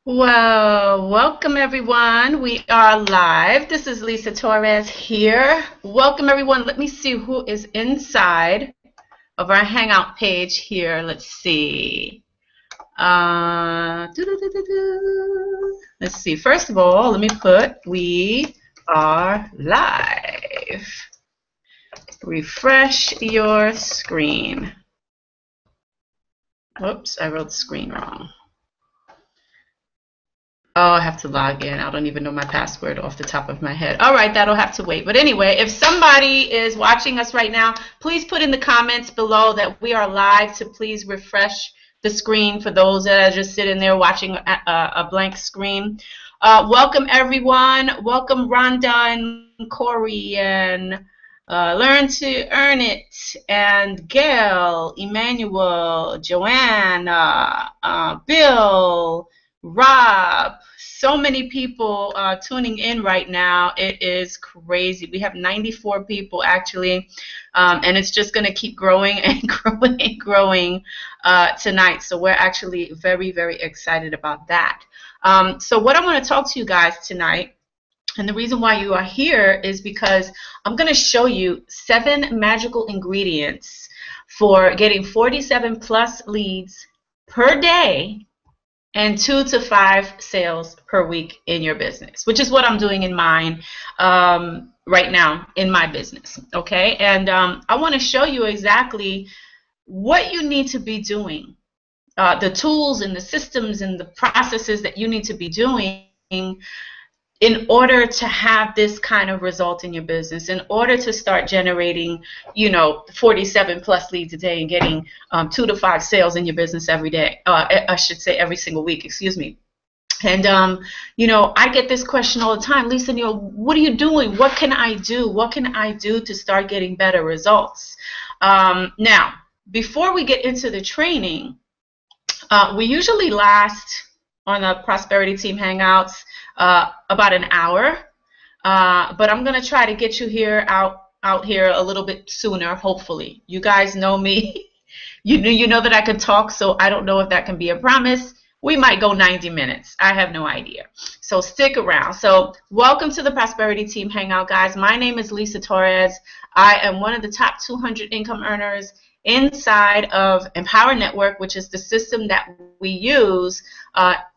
Well, welcome everyone. We are live. This is Lisa Torres here. Welcome everyone. Let me see who is inside of our Hangout page here. Let's see. Let's see. First of all, let me put we are live. Refresh your screen. Oops, I wrote the screen wrong. Oh, I have to log in. I don't even know my password off the top of my head. All right, that'll have to wait. But anyway, if somebody is watching us right now, please put in the comments below that we are live to please refresh the screen for those that are just sitting there watching a blank screen. Welcome, everyone. Welcome, Rhonda and Corey and Learn to Earn It and Gail, Emmanuel, Joanne, Bill, Rob, so many people tuning in right now. It is crazy. We have 94 people actually, and it's just going to keep growing and growing and growing tonight. So we're actually very, very excited about that. So what I want to talk to you guys tonight, and the reason why you are here is because I'm going to show you 7 magical ingredients for getting 47 plus leads per day and 2 to 5 sales per week in your business, which is what I'm doing in mine right now in my business. Okay, and I want to show you exactly what you need to be doing, the tools and the systems and the processes that you need to be doing in order to have this kind of result in your business, in order to start generating, 47 plus leads a day and getting 2 to 5 sales in your business every day. I should say every single week, excuse me. And, I get this question all the time, Lisa, what are you doing? What can I do? What can I do to start getting better results? Now, before we get into the training, we usually last on the Prosperity Team Hangouts about an hour, but I'm gonna try to get you out here a little bit sooner. Hopefully, you guys know me. you know that I can talk, so I don't know if that can be a promise. We might go 90 minutes. I have no idea. So stick around. So welcome to the Prosperity Team Hangout, guys. My name is Lisa Torres. I am one of the top 200 income earners inside of Empower Network, which is the system that we use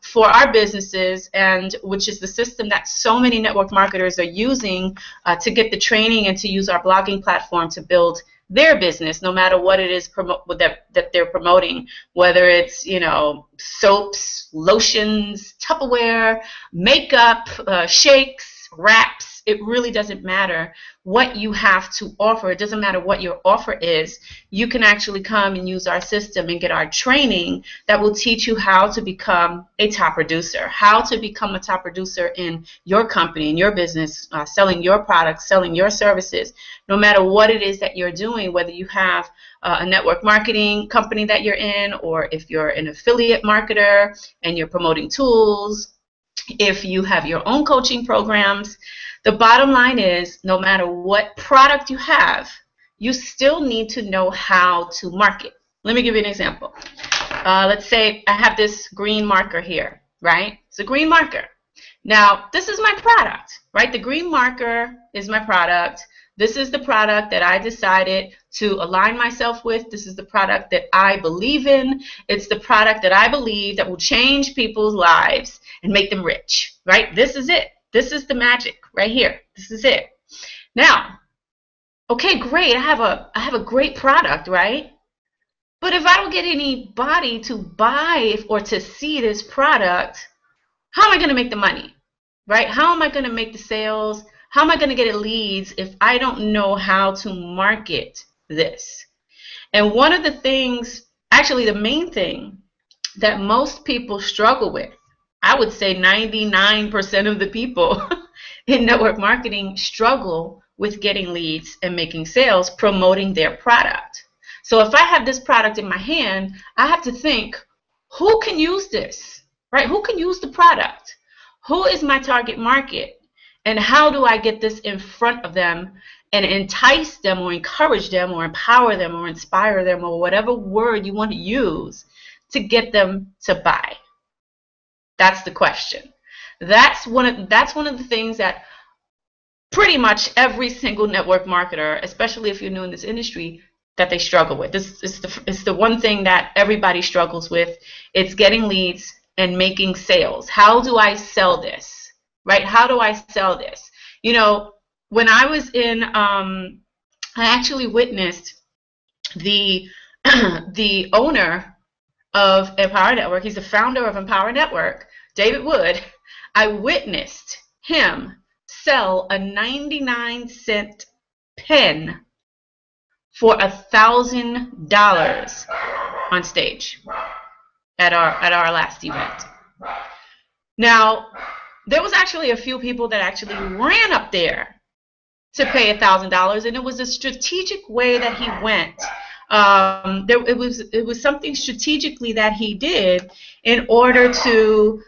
for our businesses, and which is the system that so many network marketers are using to get the training and to use our blogging platform to build their business, no matter what it is that they're promoting, whether it's soaps, lotions, Tupperware, makeup, shakes, wraps. It really doesn't matter what you have to offer. It doesn't matter what your offer is. You can actually come and use our system and get our training that will teach you how to become a top producer, how to become a top producer in your company, in your business, selling your products, selling your services, no matter what it is that you're doing, whether you have a network marketing company that you're in, or if you're an affiliate marketer and you're promoting tools, if you have your own coaching programs. The bottom line is, no matter what product you have, you still need to know how to market. Let me give you an example. Let's say I have this green marker here, right? It's a green marker. Now, this is my product, right? The green marker is my product. This is the product that I decided to align myself with. This is the product that I believe in. It's the product that I believe that will change people's lives and make them rich, right? This is it. This is the magic right here. This is it. Now, okay, great. I have a great product, right? But if I don't get anybody to buy or to see this product, how am I going to make the money, right? How am I going to make the sales? How am I going to get leads if I don't know how to market this? And one of the things, actually the main thing that most people struggle with, I would say 99% of the people in network marketing struggle with getting leads and making sales, promoting their product. So if I have this product in my hand, I have to think, who can use this, right? Who can use the product? Who is my target market? And how do I get this in front of them and entice them or encourage them or empower them or inspire them or whatever word you want to use to get them to buy? That's the question. That's one of the things that pretty much every single network marketer, especially if you're new in this industry, that they struggle with. This is the one thing that everybody struggles with. It's getting leads and making sales. How do I sell this? Right? How do I sell this? You know, when I was in, I actually witnessed the the owner of Empower Network. He's the founder of Empower Network, David Wood. I witnessed him sell a 99-cent pen for $1,000 on stage at our last event. Now, there was actually a few people that actually ran up there to pay $1,000, and it was a strategic way that he went. It was something strategically that he did in order to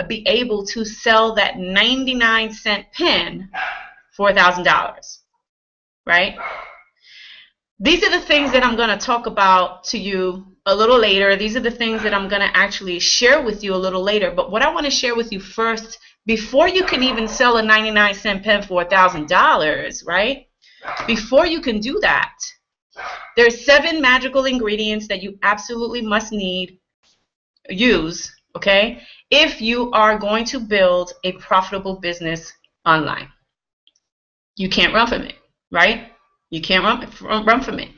be able to sell that 99-cent pen for $1,000, right? These are the things that I'm going to talk about to you a little later. These are the things that I'm going to actually share with you a little later. But what I want to share with you first, before you can even sell a 99-cent pen for $1,000, right? Before you can do that, there's 7 magical ingredients that you absolutely must use, okay, if you are going to build a profitable business online. You can't run from it, right? You can't run from it.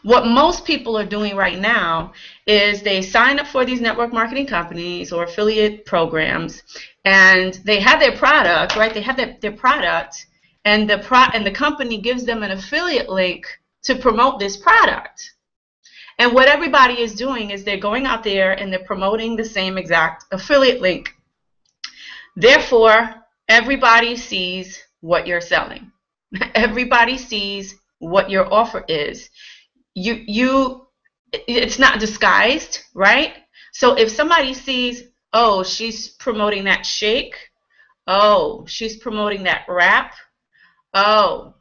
What most people are doing right now is they sign up for these network marketing companies or affiliate programs, and they have their product, right? They have their product, and the company gives them an affiliate link to promote this product. And what everybody is doing is they're going out there and they're promoting the same exact affiliate link. Therefore, everybody sees what you're selling. Everybody sees what your offer is. It's not disguised, right? So if somebody sees, oh, she's promoting that shake, oh, she's promoting that wrap, oh,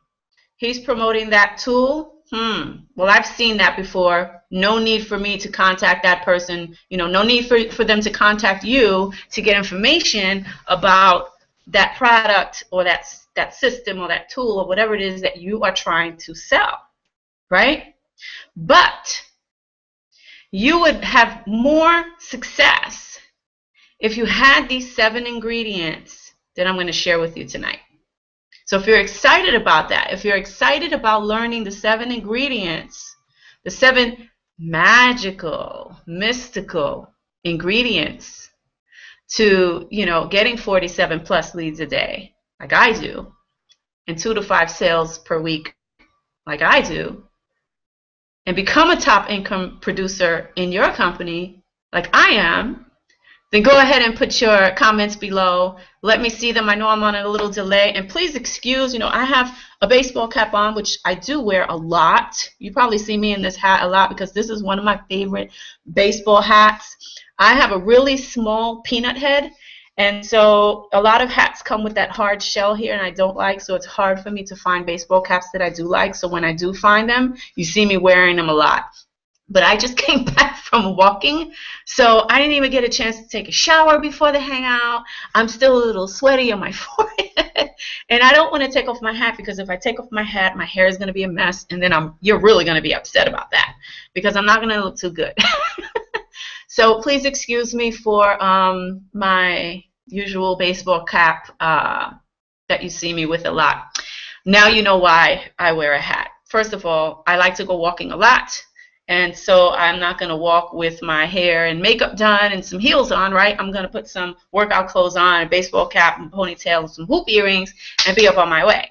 he's promoting that tool, well, I've seen that before. No need for me to contact that person. You know, no need for them to contact you to get information about that product or that system or that tool or whatever it is that you are trying to sell, right? But you would have more success if you had these 7 ingredients that I'm going to share with you tonight. So if you're excited about that, if you're excited about learning the 7 ingredients, the 7 magical, mystical ingredients to, you know, getting 47 plus leads a day, like I do, and 2 to 5 sales per week, like I do, and become a top income producer in your company, like I am, then go ahead and put your comments below. Let me see them. I know I'm on a little delay. And please excuse, you know, I have a baseball cap on, which I do wear a lot. You probably see me in this hat a lot because this is one of my favorite baseball hats. I have a really small peanut head, and so a lot of hats come with that hard shell here, and I don't like, so it's hard for me to find baseball caps that I do like. So when I do find them, you see me wearing them a lot. But I just came back from walking, so I didn't even get a chance to take a shower before the hangout. I'm still a little sweaty on my forehead, and I don't want to take off my hat because if I take off my hat, my hair is going to be a mess, and then you're really going to be upset about that because I'm not going to look too good. So please excuse me for my usual baseball cap that you see me with a lot. Now you know why I wear a hat. First of all, I like to go walking a lot. And so I'm not going to walk with my hair and makeup done and some heels on, right? I'm going to put some workout clothes on, a baseball cap, and ponytail, and some hoop earrings, and be up on my way.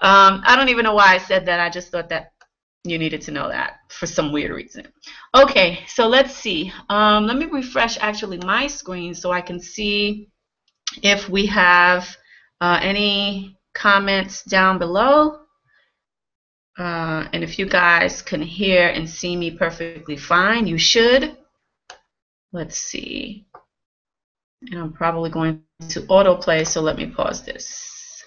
I don't even know why I said that. I just thought that you needed to know that for some weird reason. Okay, so let's see. Let me refresh actually my screen so I can see if we have any comments down below. And if you guys can hear and see me perfectly fine, you should. Let's see. And I'm probably going to autoplay, so let me pause this.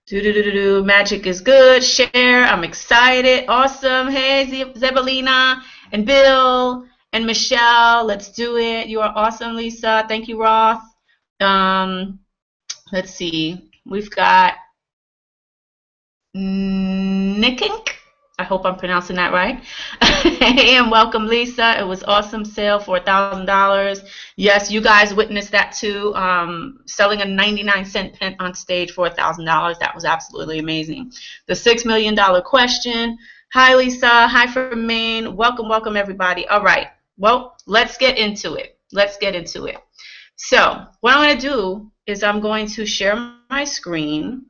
Do-do-do-do-do. Magic is good. Share. I'm excited. Awesome. Hey, Zebelina and Bill And Michelle, let's do it. You are awesome, Lisa. Thank you, Roth. Let's see. We've got Nikink. I hope I'm pronouncing that right. And welcome, Lisa. It was awesome sale for $1,000. Yes, you guys witnessed that too. Selling a 99-cent pen on stage for $1,000. That was absolutely amazing. The $6 million question. Hi, Lisa. Hi from Maine. Welcome, welcome, everybody. All right. Well, let's get into it. Let's get into it. So what I'm going to do is I'm going to share my screen.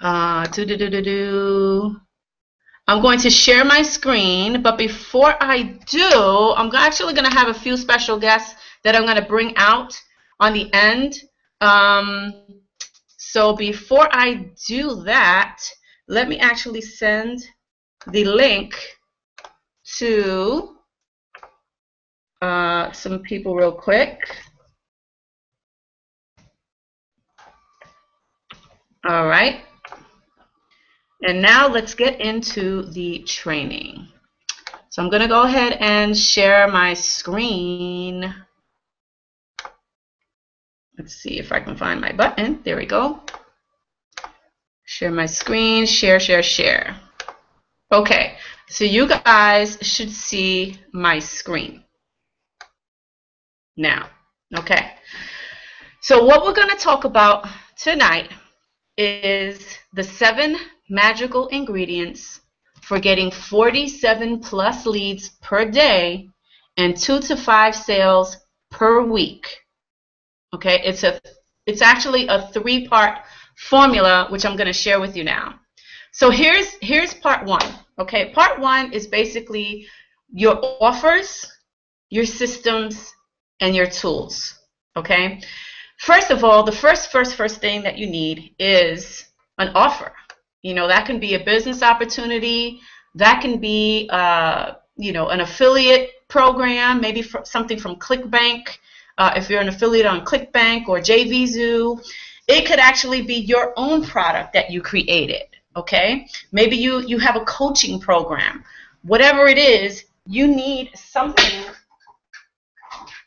I'm going to share my screen, but before I do, I'm actually going to have a few special guests that I'm going to bring out on the end. So before I do that, let me actually send the link to some people real quick. All right. And now let's get into the training. So I'm going to go ahead and share my screen. Let's see if I can find my button. There we go. Share my screen, share, share, share. Okay, so you guys should see my screen now. Okay, so what we're going to talk about tonight is the 7 magical ingredients for getting 47 plus leads per day and 2 to 5 sales per week. Okay, it's actually a 3-part formula which I'm going to share with you now. So here's part 1. Okay, part 1 is basically your offers, your systems, and your tools. Okay, first of all, the first thing that you need is an offer. You know, that can be a business opportunity, that can be you know, an affiliate program, maybe something from ClickBank. If you're an affiliate on ClickBank or JVZoo, it could actually be your own product that you created. Okay, maybe you have a coaching program. Whatever it is, you need something.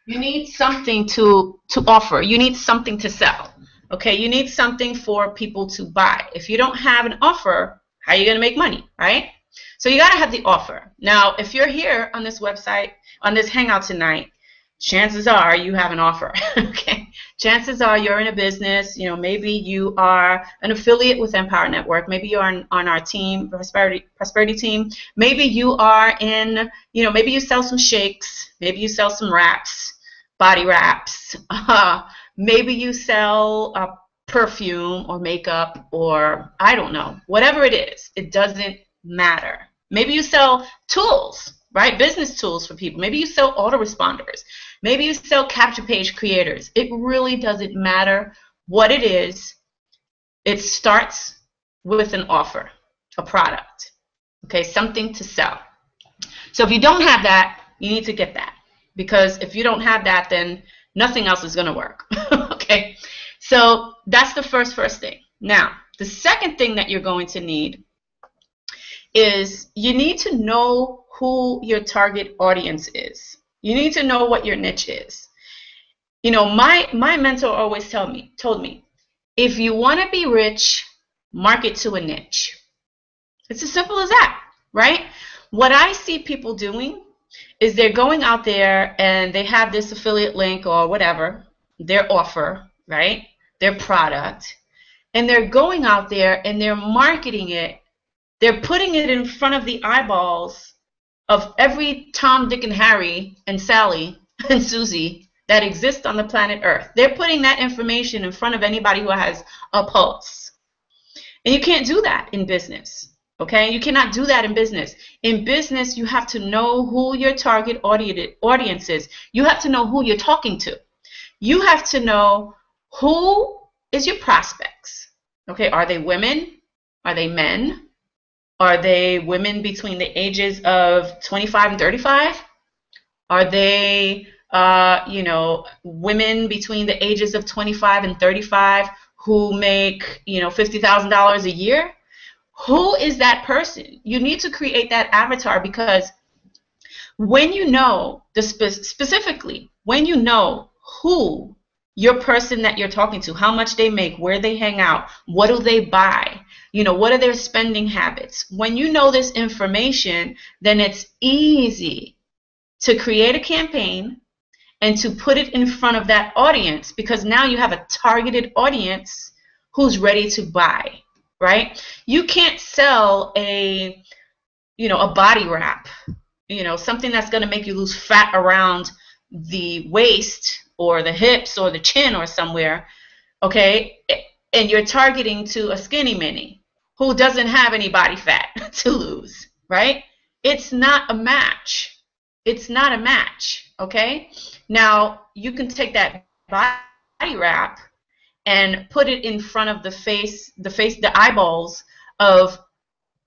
You need something to offer. You need something to sell. Okay, you need something for people to buy. If you don't have an offer, how are you going to make money, right? So you got to have the offer. Now, if you're here on this website, on this Hangout tonight, chances are you have an offer. Okay, chances are you're in a business. You know, maybe you are an affiliate with Empower Network. Maybe you're on our team, prosperity team. Maybe you are in, you know, maybe you sell some shakes. Maybe you sell some wraps, body wraps. Maybe you sell perfume or makeup, or I don't know, whatever it is. It doesn't matter. Maybe you sell tools, right? Business tools for people. Maybe you sell autoresponders. Maybe you sell capture page creators. It really doesn't matter what it is. It starts with an offer, a product, okay, something to sell. So if you don't have that, you need to get that, because if you don't have that, then nothing else is going to work. Okay, so that's the first thing. Now, the second thing that you're going to need is you need to know who your target audience is. You need to know what your niche is. You know, my mentor always told me, if you want to be rich, market to a niche. It's as simple as that, right? What I see people doing is they're going out there and they have this affiliate link or whatever, their offer, right? Their product, and they're going out there and they're marketing it. They're putting it in front of the eyeballs of every Tom, Dick, and Harry, and Sally, and Susie that exist on the planet Earth. They're putting that information in front of anybody who has a pulse. And you can't do that in business, okay? You cannot do that in business. In business, you have to know who your target audience is. You have to know who you're talking to. You have to know who is your prospects, okay? Are they women? Are they men? Are they women between the ages of 25 and 35? Are they, you know, women between the ages of 25 and 35 who make, you know, $50,000 a year? Who is that person? You need to create that avatar, because When you know specifically, when you know who your person that you're talking to, how much they make, where they hang out, what do they buy, what are their spending habits? When you know this information, then it's easy to create a campaign and to put it in front of that audience, because now you have a targeted audience who's ready to buy, right? You can't sell a body wrap, something that's going to make you lose fat around the waist or the hips or the chin or somewhere, okay? And you're targeting to a skinny mini who doesn't have any body fat to lose, right? It's not a match. It's not a match, okay? Now, you can take that body wrap and put it in front of the eyeballs of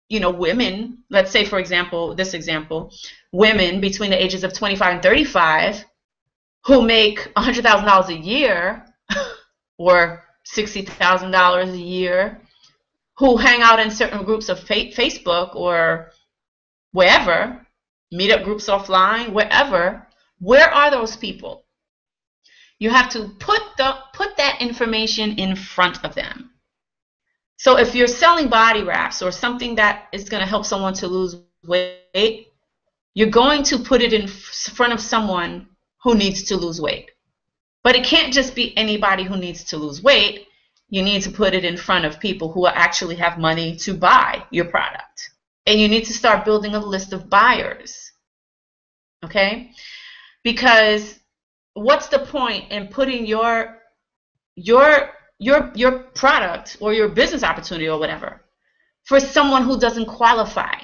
women. Let's say, for example, this example, women between the ages of 25 and 35 who make $100,000 a year or $60,000 a year, who hang out in certain groups of Facebook or wherever, meetup groups offline, wherever. Where are those people? You have to put that information in front of them. So if you're selling body wraps or something that is going to help someone to lose weight, you're going to put it in front of someone who needs to lose weight. But it can't just be anybody who needs to lose weight. You need to put it in front of people who actually have money to buy your product. And you need to start building a list of buyers. Okay? Because what's the point in putting your product or your business opportunity or whatever for someone who doesn't qualify?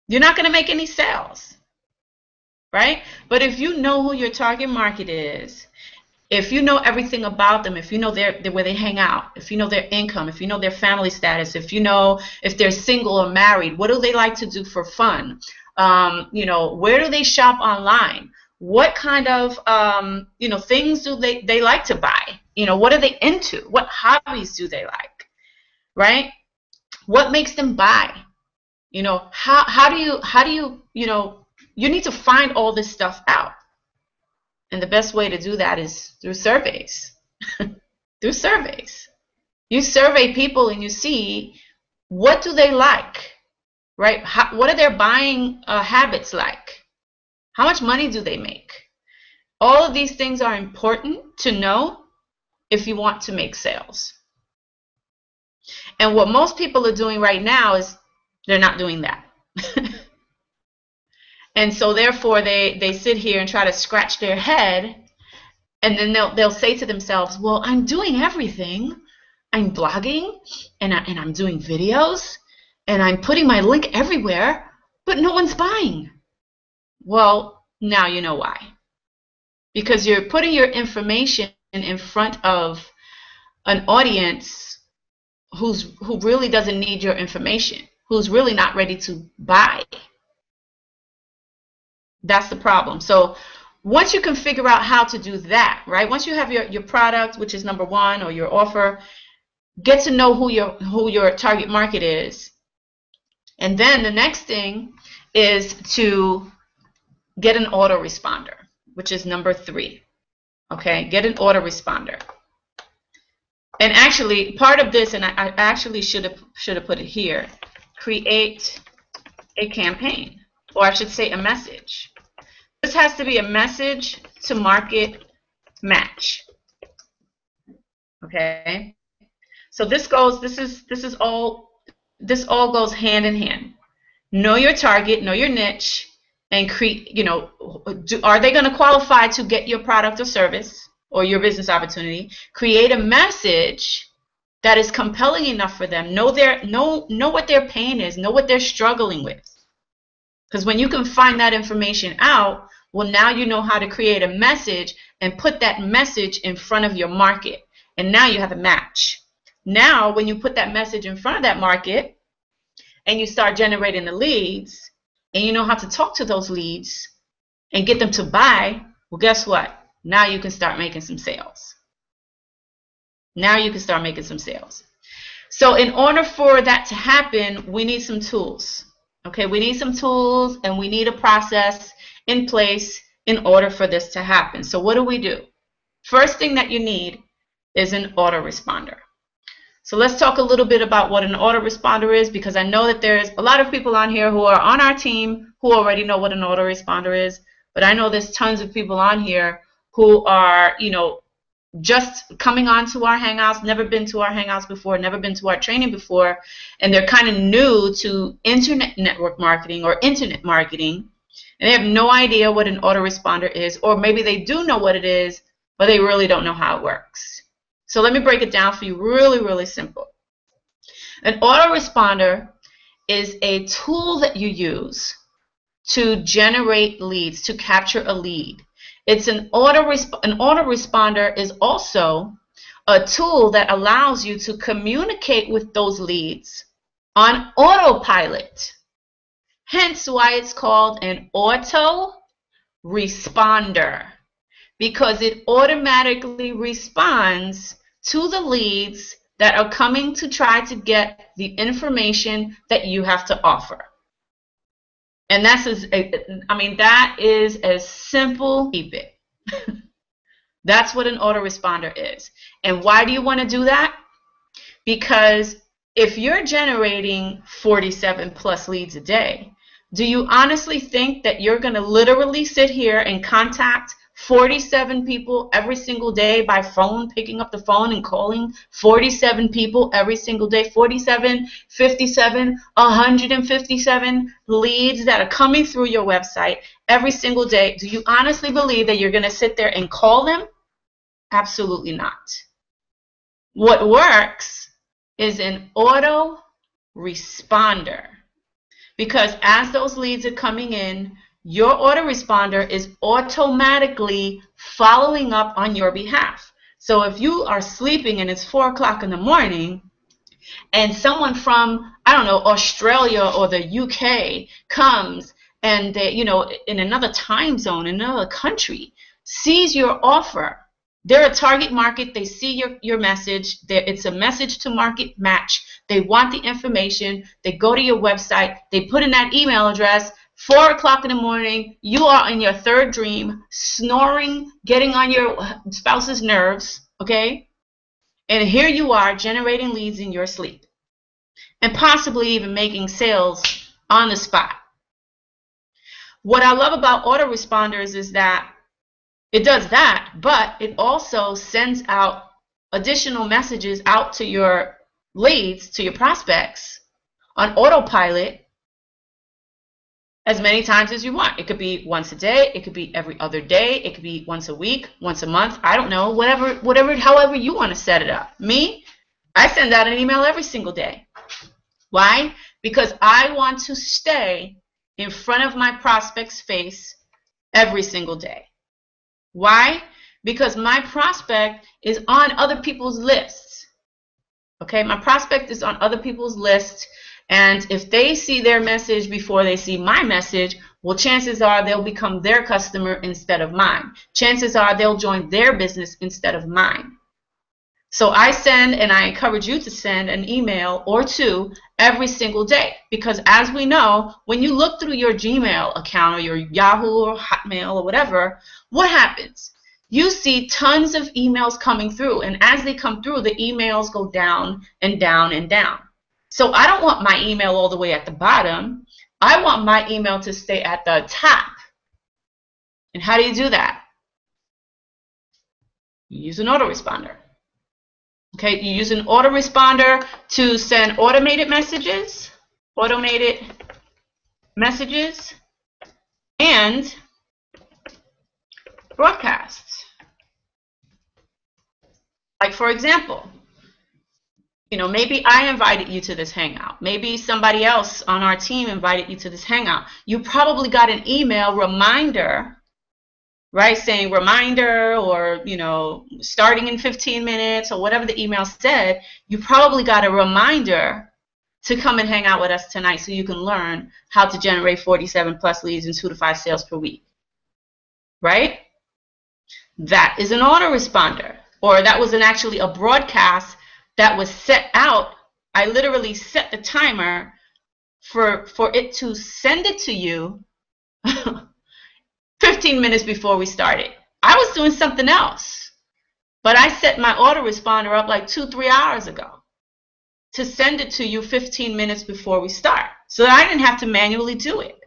You're not going to make any sales, right? But if you know who your target market is, if you know everything about them, if you know where they hang out, if you know their income, if you know their family status, if you know if they're single or married, what do they like to do for fun? Where do they shop online? What kind of things do they like to buy? What are they into? What hobbies do they like? Right? What makes them buy? How do you you need to find all this stuff out. And the best way to do that is through surveys. Through surveys. You survey people and you see, what do they like, right? What are their buying habits like? How much money do they make? All of these things are important to know if you want to make sales. And what most people are doing right now is they're not doing that. And so therefore they sit here and try to scratch their head, and then they'll say to themselves, well, I'm doing everything. I'm blogging and I'm doing videos and I'm putting my link everywhere, but no one's buying. Well, now you know why. Because you're putting your information in front of an audience who really doesn't need your information, who's really not ready to buy. That's the problem. So once you can figure out how to do that, right? Once you have your product, which is number one, or your offer, get to know who your target market is. And then the next thing is to get an autoresponder, which is number 3. Okay, get an autoresponder. And actually, part of this, and I actually should have put it here, create a campaign, or I should say a message. This has to be a message to market match. Okay, so this all goes hand in hand. Know your target, know your niche, and create. Are they going to qualify to get your product or service or your business opportunity? Create a message that is compelling enough for them. Know what their pain is. Know what they're struggling with. Because when you can find that information out, well, now you know how to create a message and put that message in front of your market. And now you have a match. Now, when you put that message in front of that market and you start generating the leads, and you know how to talk to those leads and get them to buy, well, guess what? Now you can start making some sales. Now you can start making some sales. So in order for that to happen, we need some tools. Okay, we need some tools and we need a process in place in order for this to happen. So what do? First thing that you need is an autoresponder. So let's talk a little bit about what an autoresponder is, because I know that there's a lot of people on here who are on our team who already know what an autoresponder is, but I know there's tons of people on here who are, just coming on to our Hangouts, never been to our Hangouts before, never been to our training before, and they're kind of new to internet network marketing or internet marketing, and they have no idea what an autoresponder is, or maybe they do know what it is, but they really don't know how it works. So let me break it down for you really, really simple. An autoresponder is a tool that you use to generate leads, to capture a lead. It's an autoresponder is also a tool that allows you to communicate with those leads on autopilot. Hence why it's called an autoresponder, because it automatically responds to the leads that are coming to try to get the information that you have to offer. And that is as simple, keep it. That's what an autoresponder is. And why do you want to do that? Because if you're generating 47 plus leads a day, do you honestly think that you're going to literally sit here and contact 47 people every single day by phone, picking up the phone and calling 47 people every single day, 47, 57, 157 leads that are coming through your website every single day? Do you honestly believe that you're going to sit there and call them? Absolutely not. What works is an autoresponder, because as those leads are coming in, your autoresponder is automatically following up on your behalf. So if you are sleeping and it's 4 o'clock in the morning and someone from, I don't know, Australia or the UK comes and they, in another time zone, in another country, sees your offer, they're a target market, they see your message, it's a message to market match, they want the information, they go to your website, they put in that email address, 4 o'clock in the morning, you are in your third dream, snoring, getting on your spouse's nerves, okay? And here you are generating leads in your sleep and possibly even making sales on the spot. What I love about autoresponders is that it does that, but it also sends out additional messages out to your leads, to your prospects on autopilot as many times as you want. It could be once a day, it could be every other day, it could be once a week, once a month, I don't know, however you want to set it up. Me, I send out an email every single day. Why? Because I want to stay in front of my prospect's face every single day. Why? Because my prospect is on other people's lists. Okay, my prospect is on other people's lists. And if they see their message before they see my message, well, chances are they'll become their customer instead of mine. Chances are they'll join their business instead of mine. So I send, and I encourage you to send an email or two every single day. Because as we know, when you look through your Gmail account or your Yahoo or Hotmail or whatever, what happens? You see tons of emails coming through. And as they come through, the emails go down and down and down. So I don't want my email all the way at the bottom. I want my email to stay at the top. And how do you do that? You use an autoresponder. Okay, you use an autoresponder to send automated messages and broadcasts. Like, for example, maybe I invited you to this hangout. Maybe somebody else on our team invited you to this hangout. You probably got an email reminder, right, saying reminder or, starting in 15 minutes or whatever the email said. You probably got a reminder to come and hang out with us tonight so you can learn how to generate 47 plus leads and 2 to 5 sales per week, right? That is an autoresponder, or that was actually a broadcast that was set out. I literally set the timer for it to send it to you 15 minutes before we started. I was doing something else, but I set my autoresponder up like 2-3 hours ago to send it to you 15 minutes before we start, so that I didn't have to manually do it.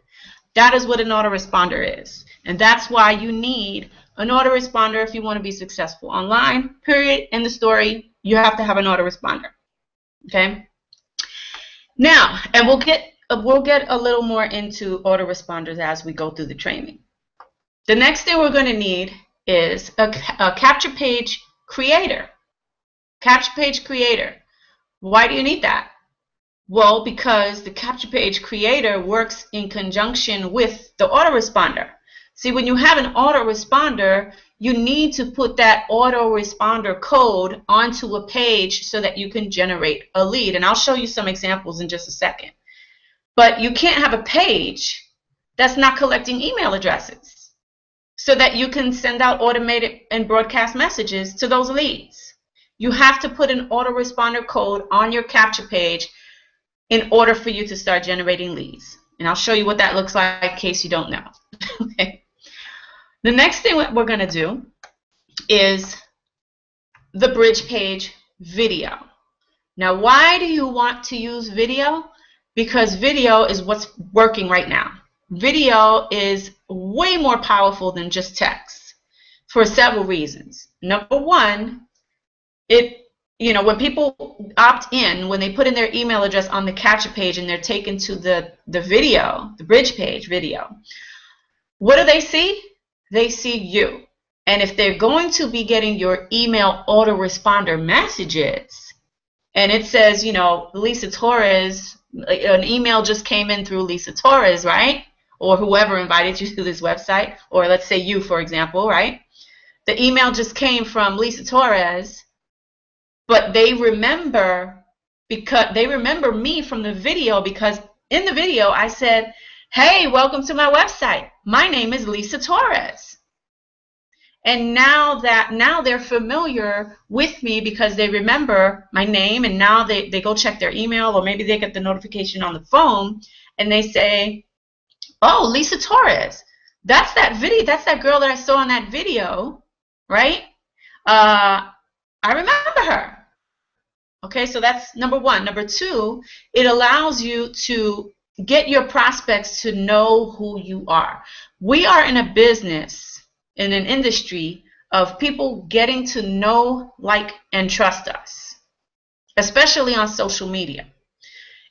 That is what an autoresponder is, and that's why you need an autoresponder if you want to be successful online. Period. In the story, you have to have an autoresponder. Okay. Now, and we'll get a little more into autoresponders as we go through the training. The next thing we're going to need is a capture page creator. Capture page creator. Why do you need that? Well, because the capture page creator works in conjunction with the autoresponder. See, when you have an autoresponder, you need to put that autoresponder code onto a page so that you can generate a lead. And I'll show you some examples in just a second. But you can't have a page that's not collecting email addresses so that you can send out automated and broadcast messages to those leads. You have to put an autoresponder code on your capture page in order for you to start generating leads. And I'll show you what that looks like in case you don't know. Okay. The next thing we're going to do is the bridge page video. Now, why do you want to use video? Because video is what's working right now. Video is way more powerful than just text for several reasons. Number one, when people opt in, when they put in their email address on the capture page and they're taken to the video, the bridge page video, what do they see? They see you. And if they're going to be getting your email autoresponder messages, and it says, Lisa Torres, an email just came in through Lisa Torres, right? Or whoever invited you to this website, or let's say you, for example, right? The email just came from Lisa Torres, but they remember me from the video, because in the video I said, hey, welcome to my website. My name is Lisa Torres. And now they're familiar with me because they remember my name, and now they go check their email, or maybe they get the notification on the phone and they say, oh, Lisa Torres, that's that girl that I saw in that video, right? I remember her. Okay, so that's number one. Number two, it allows you to get your prospects to know who you are. We are in a business, in an industry of people getting to know, like, and trust us, especially on social media.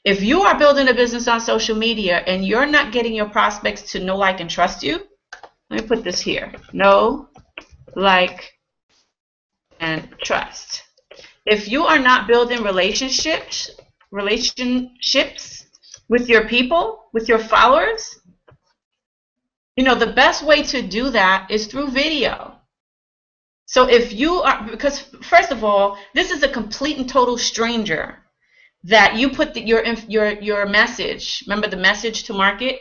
If you are building a business on social media and you're not getting your prospects to know, like, and trust you, let me put this here. Know, like, and trust. If you are not building relationships with your people, with your followers, the best way to do that is through video. So if you are, because first of all, this is a complete and total stranger that you put your message, remember the message to market?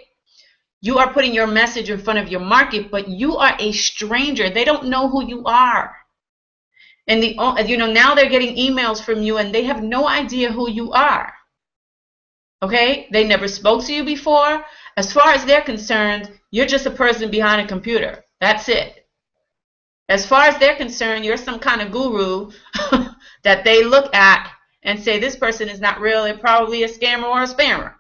You are putting your message in front of your market, but you are a stranger. They don't know who you are. And now they're getting emails from you and they have no idea who you are. Okay? They never spoke to you before. As far as they're concerned, you're just a person behind a computer. That's it. As far as they're concerned, you're some kind of guru that they look at and say, this person is not real, they're probably a scammer or a spammer.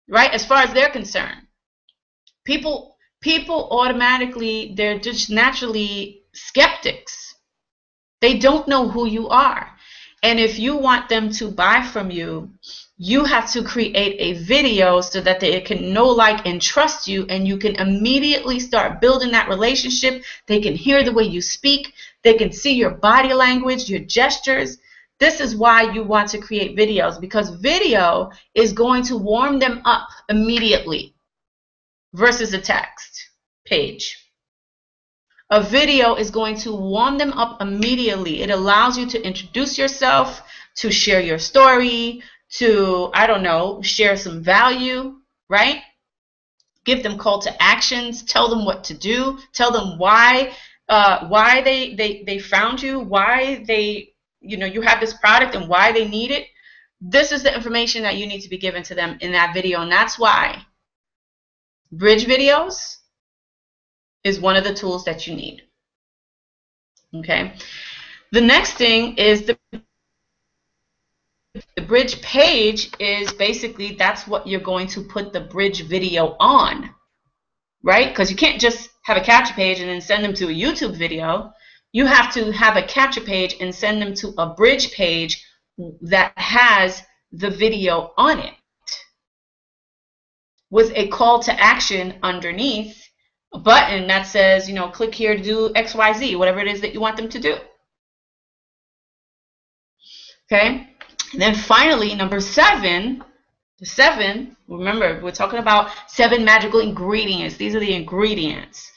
Right? As far as they're concerned. People automatically, they're just naturally skeptics. They don't know who you are. And if you want them to buy from you, you have to create a video so that they can know, like, and trust you, and you can immediately start building that relationship. They can hear the way you speak. They can see your body language, your gestures. This is why you want to create videos, because video is going to warm them up immediately versus a text page. A video is going to warm them up immediately. It allows you to introduce yourself, to share your story, to, I don't know, share some value, right? Give them call to actions, tell them what to do, tell them why they found you, why you have this product and why they need it. this is the information that you need to be given to them in that video. And that's why bridge videos is one of the tools that you need. Okay. The next thing is the bridge page is basically, that's what you're going to put the bridge video on, right? Because you can't just have a capture page and then send them to a YouTube video. You have to have a capture page and send them to a bridge page that has the video on it with a call to action underneath, a button that says, you know, click here to do XYZ, whatever it is that you want them to do. Okay? And then finally, number 7, remember, we're talking about 7 magical ingredients. These are the ingredients.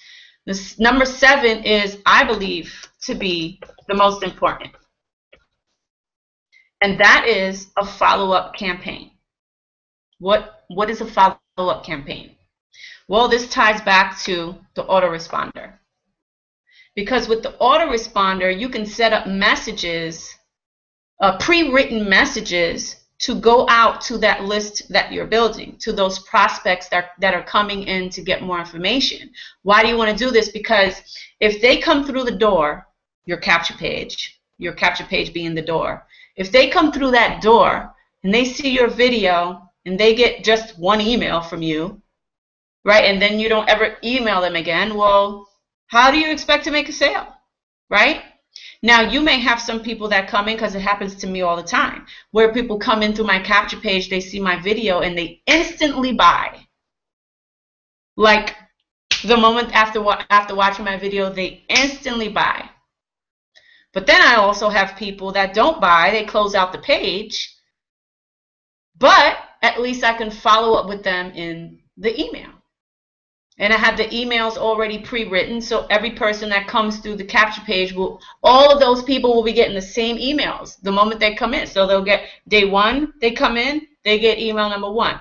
This number 7 is, I believe, to be the most important. And that is a follow-up campaign. What is a follow-up campaign? Well, this ties back to the autoresponder. Because with the autoresponder, you can set up messages, pre-written messages, to go out to that list that you're building, to those prospects that are coming in to get more information. Why do you want to do this? Because if they come through the door, your capture page being the door, if they come through that door and they see your video and they get just one email from you, right, and then you don't ever email them again, well, how do you expect to make a sale, right? Now, you may have some people that come in, because it happens to me all the time, where people come in through my capture page, they see my video, and they instantly buy. Like, the moment after watching my video, they instantly buy. But then I also have people that don't buy, they close out the page, but at least I can follow up with them in the email. And I have the emails already pre-written, so every person that comes through the capture page all of those people will be getting the same emails the moment they come in. So they'll get day 1, they come in, they get email number 1.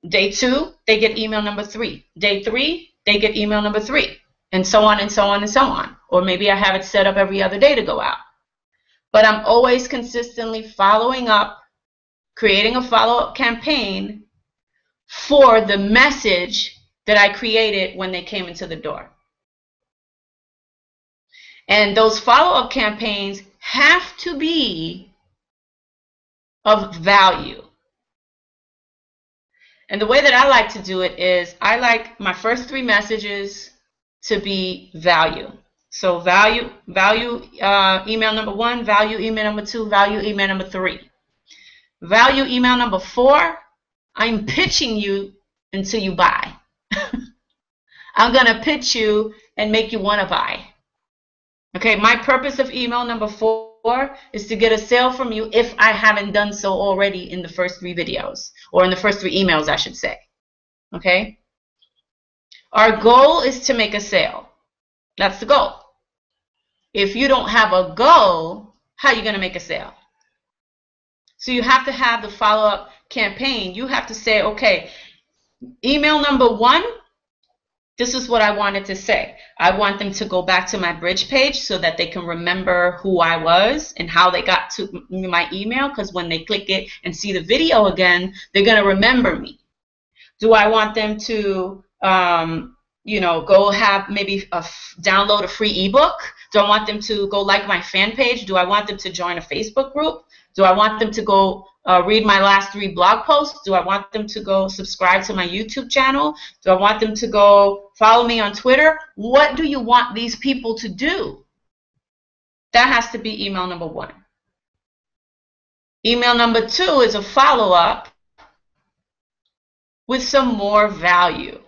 Day 2, they get email number 3. Day 3, they get email number 3. And so on and so on and so on. Or maybe I have it set up every other day to go out. But I'm always consistently following up, creating a follow-up campaign for the message that I created when they came into the door. And those follow-up campaigns have to be of value. And the way that I like to do it is, I like my first 3 messages to be value. So value email number 1, value email number 2, value email number 3. Value email number 4, I'm pitching you until you buy. I'm going to pitch you and make you want to buy. Okay, my purpose of email number 4 is to get a sale from you if I haven't done so already in the first 3 videos, or in the first 3 emails, I should say. Okay? Our goal is to make a sale. That's the goal. If you don't have a goal, how are you going to make a sale? So you have to have the follow-up campaign. You have to say, okay, email number 1, this is what I wanted to say. I want them to go back to my bridge page so that they can remember who I was and how they got to my email, because when they click it and see the video again, they're going to remember me. Do I want them to go have maybe download a free ebook? Do I want them to go like my fan page? Do I want them to join a Facebook group? Do I want them to go read my last 3 blog posts? Do I want them to go subscribe to my YouTube channel? Do I want them to go follow me on Twitter? What do you want these people to do? That has to be email number 1. Email number 2 is a follow-up with some more value.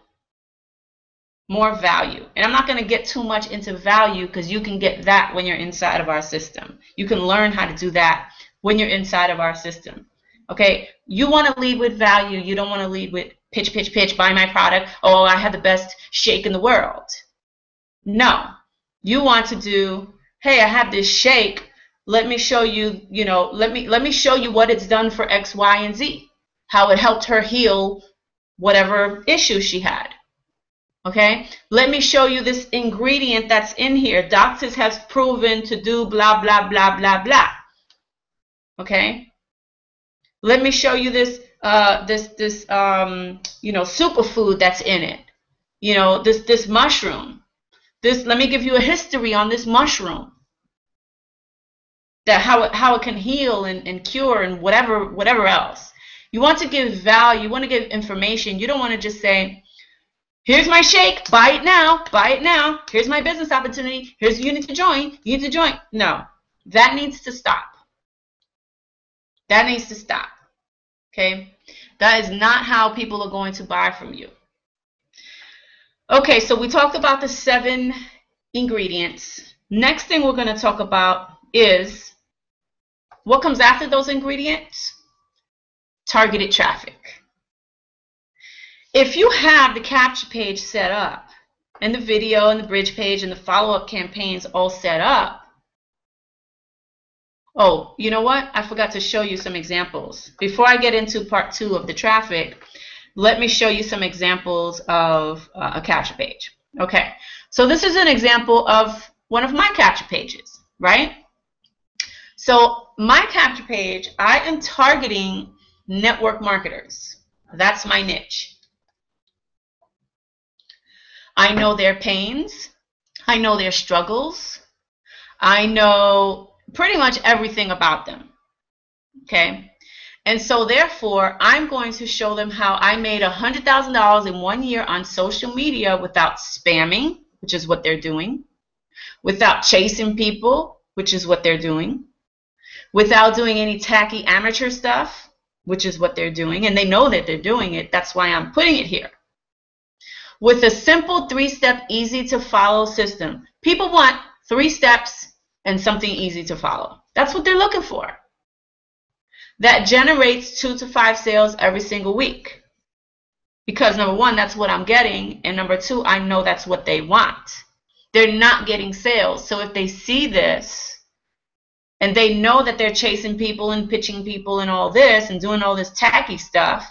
More value. And I'm not going to get too much into value, because you can get that when you're inside of our system. You can learn how to do that when you're inside of our system. Okay? You want to lead with value. You don't want to lead with pitch, pitch, pitch, buy my product. Oh, I have the best shake in the world. No. You want to do, hey, I have this shake. Let me show you, let me show you what it's done for X, Y, and Z. How it helped her heal whatever issue she had. Okay? Let me show you this ingredient that's in here. Doctors have proven to do blah, blah, blah, blah, blah. Okay? Let me show you this superfood that's in it. This mushroom. Let me give you a history on this mushroom. That how it can heal and cure and whatever else. You want to give value, you want to give information. You don't want to just say, here's my shake, buy it now, buy it now. Here's my business opportunity. Here's you need to join. You need to join. No, that needs to stop. That needs to stop. Okay? That is not how people are going to buy from you. Okay, so we talked about the 7 ingredients. Next thing we're going to talk about is what comes after those ingredients? Targeted traffic. If you have the capture page set up, and the video and the bridge page and the follow-up campaigns all set up, oh, you know what? I forgot to show you some examples. Before I get into part 2 of the traffic, let me show you some examples of a capture page. Okay, so this is an example of one of my capture pages, right? So my capture page, I am targeting network marketers. That's my niche. I know their pains. I know their struggles. I know pretty much everything about them. Okay? And so therefore, I'm going to show them how I made $100,000 in 1 year on social media without spamming, which is what they're doing, without chasing people, which is what they're doing, without doing any tacky amateur stuff, which is what they're doing, and they know that they're doing it. That's why I'm putting it here. With a simple 3-step, easy-to-follow system. People want 3 steps and something easy to follow. That's what they're looking for. That generates 2 to 5 sales every single week. Because number 1, that's what I'm getting, and number 2, I know that's what they want. They're not getting sales. So if they see this, and they know that they're chasing people and pitching people and all this and doing all this tacky stuff,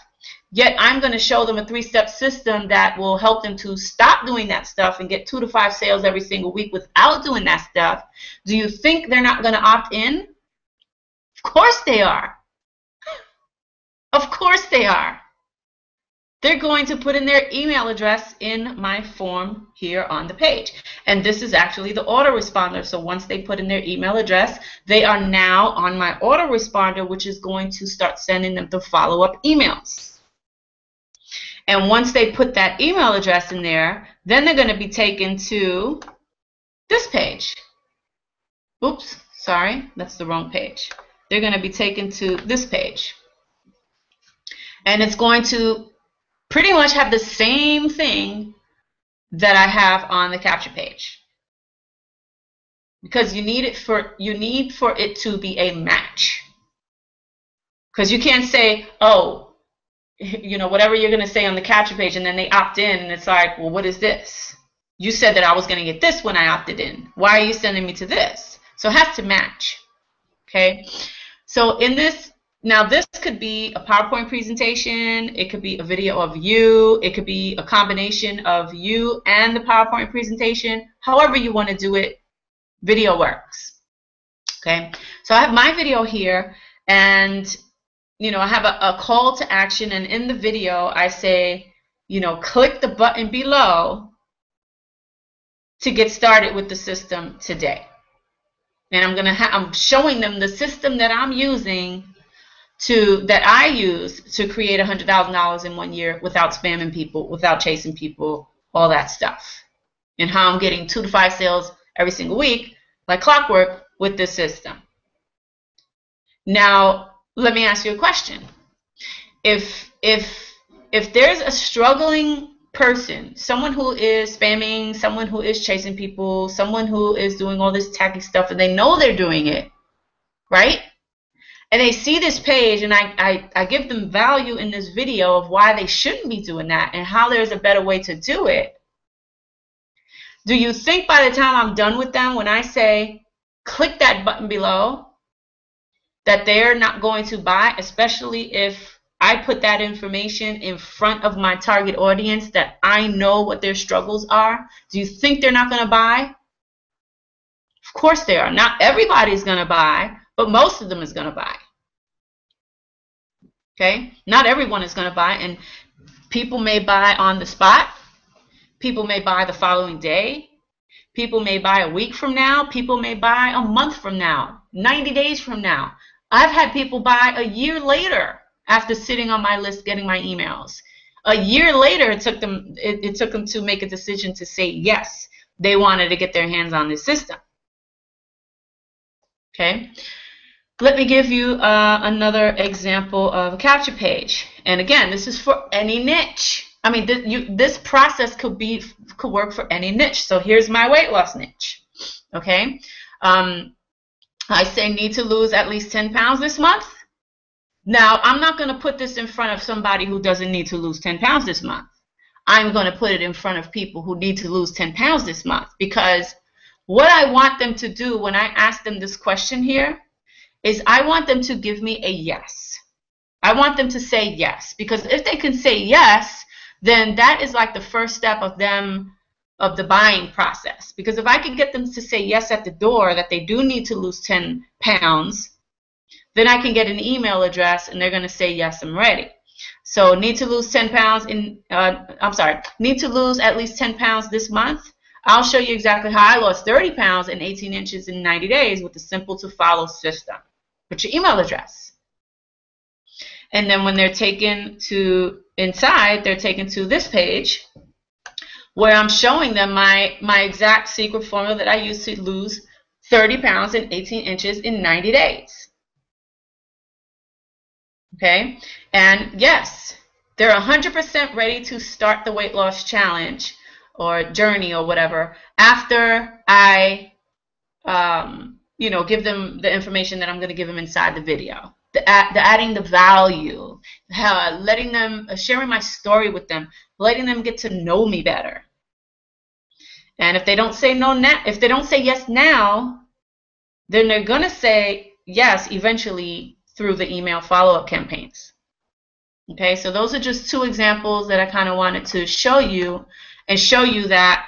yet I'm going to show them a 3-step system that will help them to stop doing that stuff and get 2 to 5 sales every single week without doing that stuff. Do you think they're not going to opt in? Of course they are. Of course they are. They're going to put in their email address in my form here on the page. And this is actually the autoresponder. So once they put in their email address, they are now on my autoresponder, which is going to start sending them the follow-up emails. And once they put that email address in there, then they're going to be taken to this page. Oops, sorry, that's the wrong page. They're going to be taken to this page. And it's going to pretty much have the same thing that I have on the capture page. Because you need for it to be a match. Because you can't say, oh, whatever you're going to say on the capture page, and then they opt in, and it's like, well, what is this? You said that I was going to get this when I opted in. Why are you sending me to this? So it has to match. Okay? So in this, now this could be a PowerPoint presentation, it could be a video of you, it could be a combination of you and the PowerPoint presentation. However you want to do it, video works. Okay? So I have my video here, and I have a call to action, and in the video I say, click the button below to get started with the system today. And I'm showing them the system that I'm using that I use to create $100,000 in 1 year without spamming people, without chasing people, all that stuff. And how I'm getting 2 to 5 sales every single week, like clockwork, with this system. Now, let me ask you a question. If there's a struggling person, someone who is spamming, someone who is chasing people, someone who is doing all this tacky stuff, and they know they're doing it, right? And they see this page, and I give them value in this video of why they shouldn't be doing that and how there's a better way to do it. Do you think by the time I'm done with them, when I say, click that button below, that they're not going to buy, especially if I put that information in front of my target audience that I know what their struggles are? Do you think they're not going to buy? Of course they are. Not everybody's going to buy, but most of them is going to buy. Okay? Not everyone is going to buy, and people may buy on the spot. People may buy the following day. People may buy a week from now. People may buy a month from now, 90 days from now. I've had people buy a year later after sitting on my list getting my emails. A year later, it took them to make a decision to say yes. They wanted to get their hands on this system. Okay? Let me give you another example of a capture page. And again, this is for any niche. I mean, this process could work for any niche. So here's my weight loss niche. Okay, I say need to lose at least 10 pounds this month. Now, I'm not going to put this in front of somebody who doesn't need to lose 10 pounds this month. I'm going to put it in front of people who need to lose 10 pounds this month, because what I want them to do when I ask them this question here is I want them to give me a yes. I want them to say yes, because if they can say yes, then that is like the first step of the buying process. Because if I can get them to say yes at the door that they do need to lose 10 pounds, then I can get an email address and they're going to say yes, I'm ready. So need to lose 10 pounds need to lose at least 10 pounds this month. I'll show you exactly how I lost 30 pounds and 18 inches in 90 days with a simple to follow system. Put your email address. And then when they're taken to inside, they're taken to this page where I'm showing them my exact secret formula that I use to lose 30 pounds and 18 inches in 90 days. Okay? And yes, they're 100% ready to start the weight loss challenge or journey or whatever after I give them the information that I'm going to give them inside the video. The adding the value, letting them, sharing my story with them, letting them get to know me better. And if they don't say no now, if they don't say yes now, then they're going to say yes eventually through the email follow-up campaigns. Okay, so those are just two examples that I kind of wanted to show you, and show you that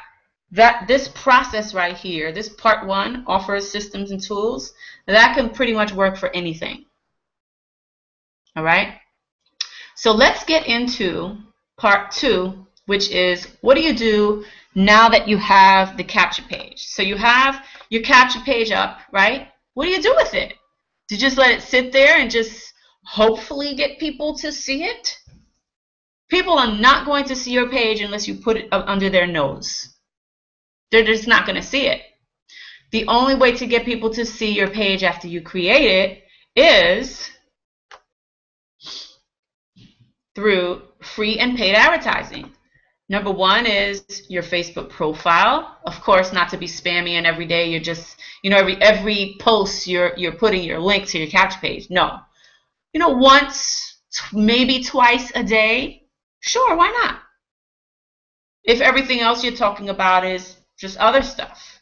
this process right here, this part one, offers systems and tools, that can pretty much work for anything. All right, so let's get into part two, which is what do you do now that you have the capture page? So you have your capture page up, right? What do you do with it? Do you just let it sit there and just hopefully get people to see it? People are not going to see your page unless you put it under their nose. They're just not going to see it. The only way to get people to see your page after you create it is through free and paid advertising. Number one is your Facebook profile. Of course, not to be spammy and every day you're just, every post you're putting your link to your capture page. No. Once, maybe twice a day, sure, why not? If everything else you're talking about is just other stuff,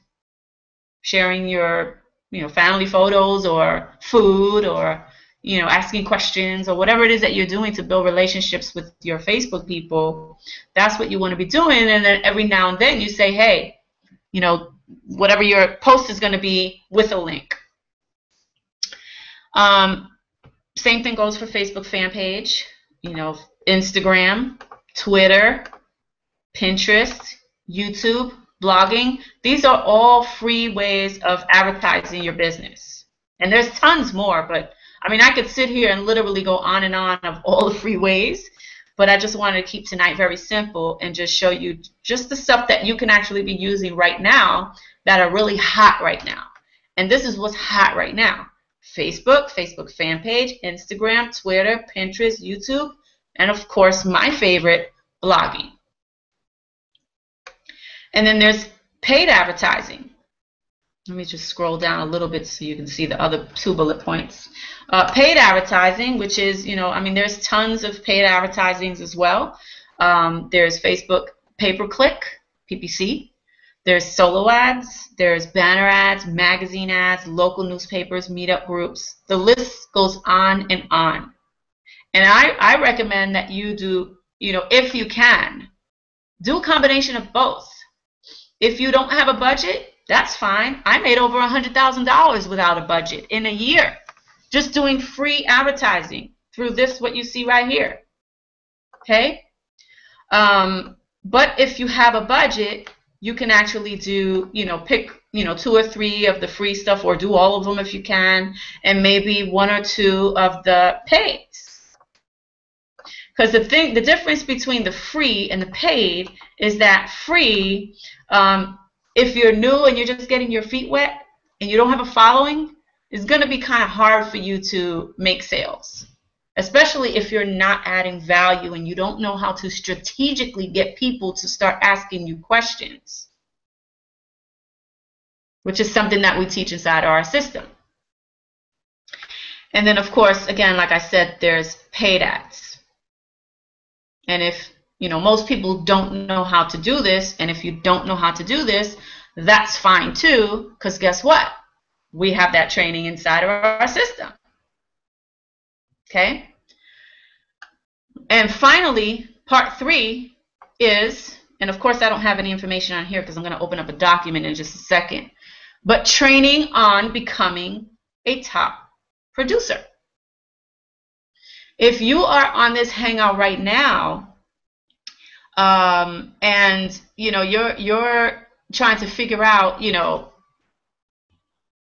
sharing your, family photos or food or, asking questions or whatever it is that you're doing to build relationships with your Facebook people, that's what you want to be doing. And then every now and then you say, hey, whatever your post is going to be with a link. Same thing goes for Facebook fan page, Instagram, Twitter, Pinterest, YouTube, blogging. These are all free ways of advertising your business. And there's tons more, but I could sit here and literally go on and on of all the free ways, but I just wanted to keep tonight very simple and just show you just the stuff that you can actually be using right now that are really hot right now. And this is what's hot right now. Facebook, Facebook fan page, Instagram, Twitter, Pinterest, YouTube, and of course my favorite, blogging. And then there's paid advertising. Let me just scroll down a little bit so you can see the other two bullet points. Paid advertising, which is, there's tons of paid advertisings as well. There's Facebook pay-per-click, PPC. There's solo ads. There's banner ads, magazine ads, local newspapers, meetup groups. The list goes on and on. And I recommend that you do, if you can, do a combination of both. If you don't have a budget, that's fine. I made over $100,000 without a budget in a year, just doing free advertising, through this, what you see right here. Okay? But if you have a budget, you can actually do, pick, 2 or 3 of the free stuff, or do all of them if you can, and maybe 1 or 2 of the pays. Because the difference between the free and the paid is that free, if you're new and you're just getting your feet wet and you don't have a following, it's going to be kind of hard for you to make sales, especially if you're not adding value and you don't know how to strategically get people to start asking you questions, which is something that we teach inside our system. And then, of course, again, like I said, there's paid ads. And if, most people don't know how to do this, and if you don't know how to do this, that's fine too, because guess what? We have that training inside of our system. Okay? And finally, part 3 is, and of course I don't have any information on here because I'm going to open up a document in just a second, but training on becoming a top producer. If you are on this hangout right now, and you're trying to figure out,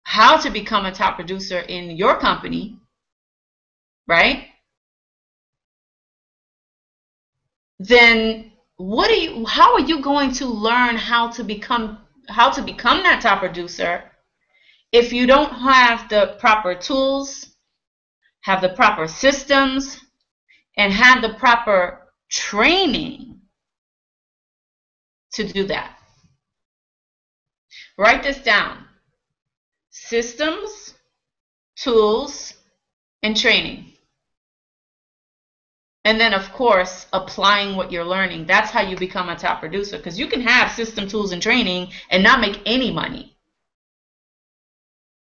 how to become a top producer in your company, right? Then how are you going to learn how to become that top producer if you don't have the proper tools, have the proper systems, and have the proper training to do that? Write this down. Systems, tools, and training. And then, of course, applying what you're learning. That's how you become a top producer, because you can have system, tools, and training and not make any money,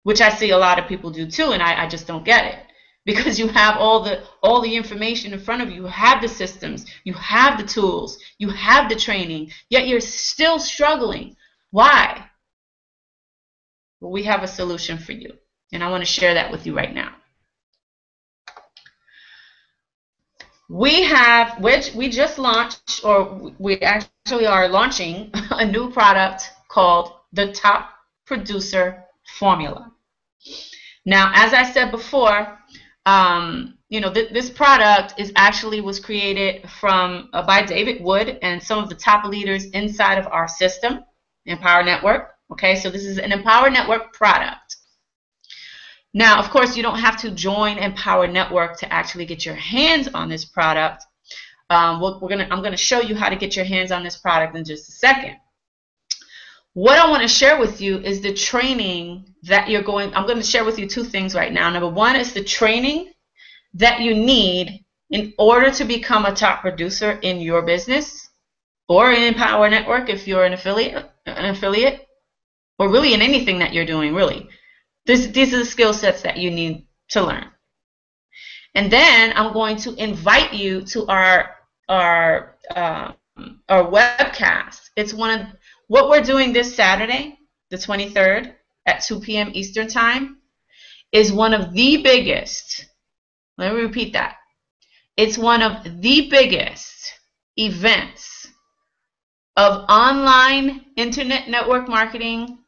which I see a lot of people do too, and I just don't get it. Because you have all the information in front of you. You have the systems, you have the tools, you have the training, yet you're still struggling. Why? Well, we have a solution for you, and I want to share that with you right now. We just launched, or we actually are launching a new product called the Top Producer Formula. Now, as I said before, this product was created by David Wood and some of the top leaders inside of our system, Empower Network. Okay, so this is an Empower Network product. Now, of course, you don't have to join Empower Network to actually get your hands on this product. I'm going to show you how to get your hands on this product in just a second. What I want to share with you is the training that I'm going to share with you 2 things right now. Number 1 is the training that you need in order to become a top producer in your business or in Empower Network if you're an affiliate, or really in anything that you're doing, really. These are the skill sets that you need to learn. And then I'm going to invite you to our webcast. It's what we're doing this Saturday, the 23rd at 2 p.m. Eastern Time, is one of the biggest, let me repeat that, it's one of the biggest events of online internet network marketing,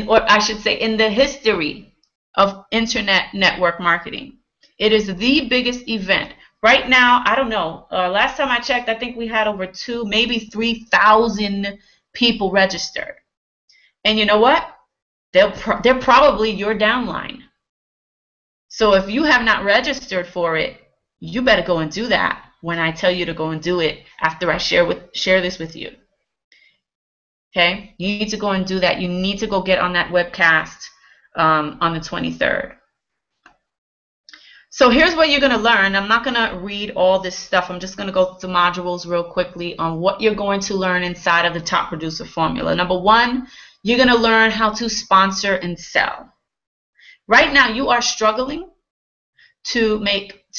or I should say in the history of internet network marketing. It is the biggest event. Right now, I don't know, last time I checked, I think we had over 2,000, maybe 3,000 people registered. And you know what? They're probably your downline. So if you have not registered for it, you better go and do that when I tell you to go and do it after I share this with you. Okay? You need to go and do that. You need to go get on that webcast on the 23rd. So here's what you're going to learn. I'm not going to read all this stuff. I'm just going to go through the modules real quickly on what you're going to learn inside of the Top Producer Formula. Number 1, you're going to learn how to sponsor and sell. Right now, you are struggling to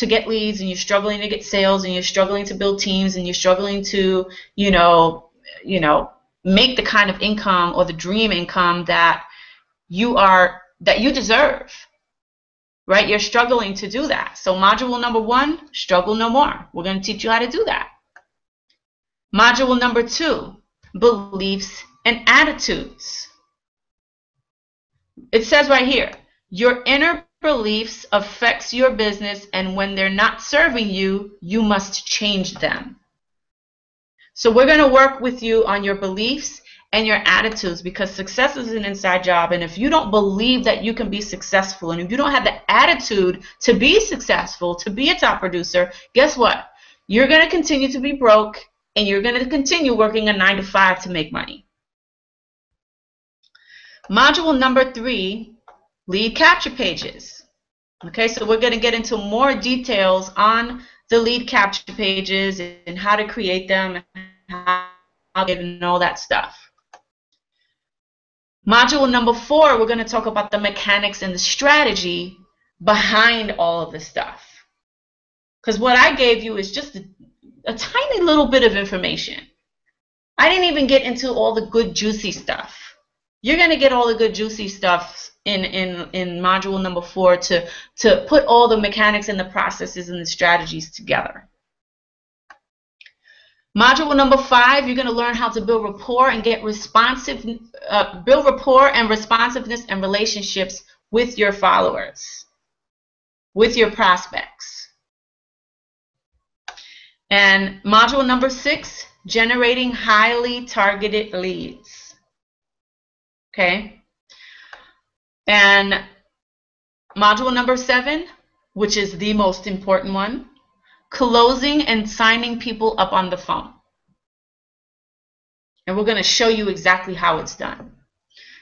get leads, and you're struggling to get sales, and you're struggling to build teams, and you're struggling to, make the kind of income or the dream income that you deserve. right? You're struggling to do that. So module number 1, struggle no more. We're going to teach you how to do that. Module number 2, beliefs and attitudes. It says right here, your inner beliefs affects your business, and when they're not serving you, you must change them. So we're going to work with you on your beliefs and your attitudes, because success is an inside job. And if you don't believe that you can be successful, and if you don't have the attitude to be successful, to be a top producer, guess what? You're going to continue to be broke, and you're going to continue working a 9-to-5 to make money. Module number 3, lead capture pages. Okay, so we're going to get into more details on the lead capture pages and how to create them and all that stuff. Module number 4, we're going to talk about the mechanics and the strategy behind all of this stuff. Because what I gave you is just a tiny little bit of information. I didn't even get into all the good juicy stuff. You're going to get all the good juicy stuff in module number 4 to put all the mechanics and the processes and the strategies together. Module number 5, you're going to learn how to build rapport and get build rapport and responsiveness and relationships with your followers, with your prospects. And module number 6, generating highly targeted leads. Okay. And module number 7, which is the most important one, closing and signing people up on the phone. And we're going to show you exactly how it's done,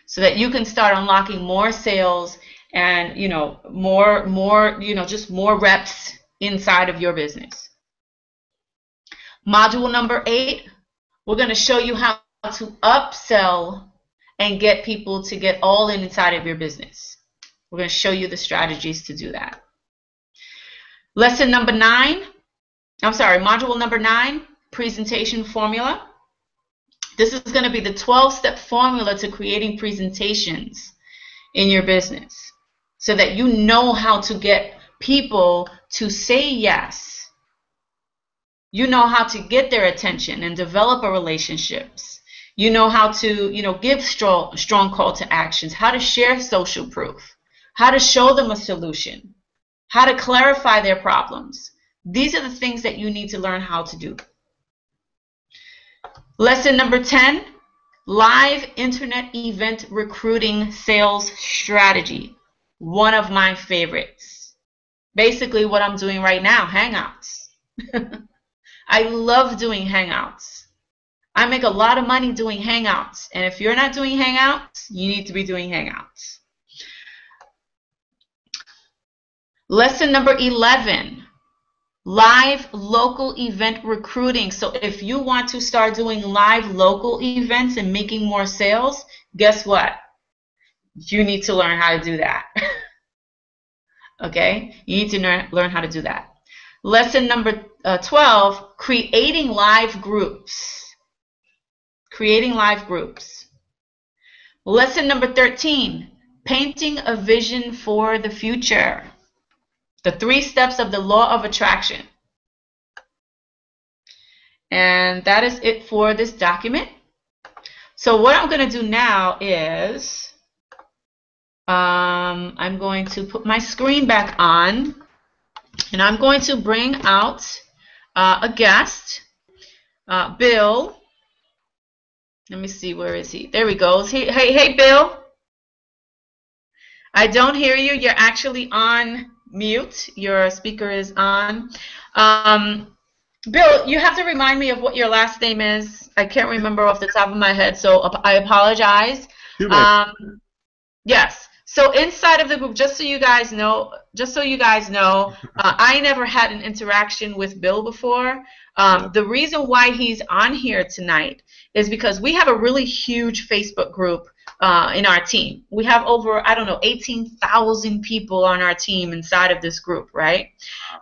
so that you can start unlocking more sales and, just more reps inside of your business. Module number 8, we're going to show you how to upsell and get people to get all inside of your business. We're going to show you the strategies to do that. Module number 9, presentation formula. This is going to be the 12-step formula to creating presentations in your business, so that you know how to get people to say yes. You know how to get their attention and develop a relationships. You know how to, give strong call to actions, how to share social proof, how to show them a solution, how to clarify their problems. These are the things that you need to learn how to do. Lesson number 10, live internet event recruiting sales strategy. One of my favorites. Basically what I'm doing right now, Hangouts. I love doing Hangouts. I make a lot of money doing Hangouts. And if you're not doing Hangouts, you need to be doing Hangouts. Lesson number 11, live local event recruiting. So if you want to start doing live local events and making more sales, guess what? You need to learn how to do that. Okay? You need to learn how to do that. Lesson number 12, creating live groups. Creating live groups. Lesson number 13, painting a vision for the future. The 3 steps of the law of attraction. And that is it for this document. So what I'm going to do now is I'm going to put my screen back on, and I'm going to bring out a guest, Bill. Let me see, where is he? There he goes. Hey, Bill. I don't hear you. You're actually on mute. Your speaker is on. Bill, you have to remind me of what your last name is. I can't remember off the top of my head, so I apologize. Yes. So inside of the group, just so you guys know, I never had an interaction with Bill before. The reason why he's on here tonight is because we have a really huge Facebook group in our team. We have over, 18,000 people on our team inside of this group, right?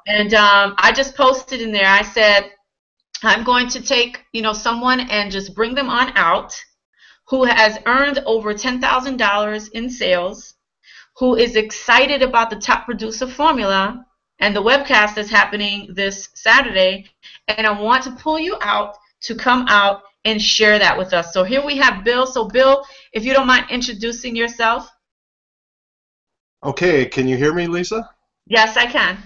And I just posted in there, I said, I'm going to take, someone and just bring them on out who has earned over $10,000 in sales, who is excited about the Top Producer Formula and the webcast that's happening this Saturday, and I want to pull you out to come out and share that with us. So here we have Bill. So Bill, if you don't mind introducing yourself. Okay, can you hear me, Lisa? Yes, I can.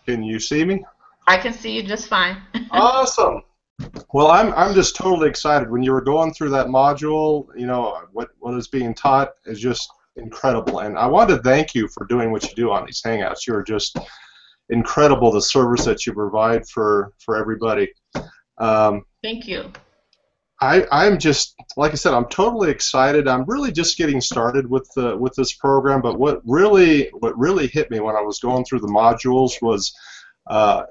Can you see me? I can see you just fine. Awesome. Well, I'm just totally excited. When you were going through that module, you know, what is being taught is just incredible. And I want to thank you for doing what you do on these Hangouts. You're just incredible, the service that you provide for everybody. Thank you. I'm just, like I said, I'm totally excited. I'm really just getting started with this program. But what really hit me when I was going through the modules was